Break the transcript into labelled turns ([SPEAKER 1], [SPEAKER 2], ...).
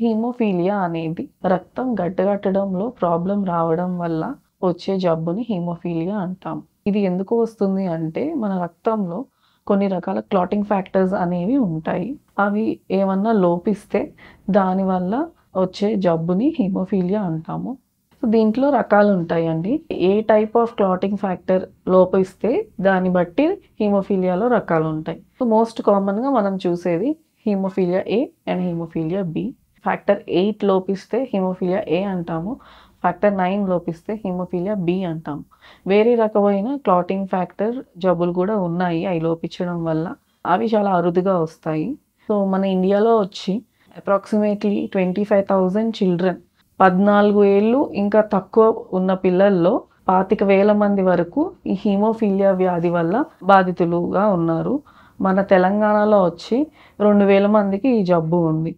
[SPEAKER 1] Haemophilia అనేది రక్తం గడ్డగట్టడంలో problem రావడం వల్ల వచ్చే జబ్బుని హీమోఫీలియా అంటాం. ఇది ఎందుకు వస్తుంది అంటే మన రక్తంలో కొన్ని రకాల క్లాటింగ్ ఫ్యాక్టర్స్ అనేవి ఉంటాయి. అవి ఏమన్నా లోపిస్తే దానివల్ల వచ్చే జబ్బుని హీమోఫీలియా అంటాము. దీంట్లో రకాలుంటాయండి. ఏ టైప్ ఆఫ్ క్లాటింగ్ ఫ్యాక్టర్ లోపిస్తే దాన్ని బట్టి హీమోఫీలియాలో రకాలుంటాయి. మోస్ట్ కామన్‌గా మనం చూసేది haemophilia A and haemophilia B. Factor 8 లోపిస్తే హీమోఫీలియా ఏ అంటాము. ఫ్యాక్టర్ 9 లోపిస్తే హీమోఫీలియా బి అంటాము. వేరే రకమైన క్లాటింగ్ ఫ్యాక్టర్ జబ్బులు కూడా ఉన్నాయి అవి లోపించడం వల్ల. అవి చాలా అరుదుగా వస్తాయి. సో మన ఇండియాలో వచ్చి అప్రాక్సిమేట్లీ 25,000 చిల్డ్రన్ 14 ఏళ్ళు ఇంకా తక్కువ ఉన్న పిల్లల్లో 25,000 మంది వరకు ఈ హీమోఫీలియా వ్యాధి వల్ల బాధితులుగా ఉన్నారు. మన తెలంగాణలో వచ్చి 2,000 మందికి ఈ జబ్బు ఉంది.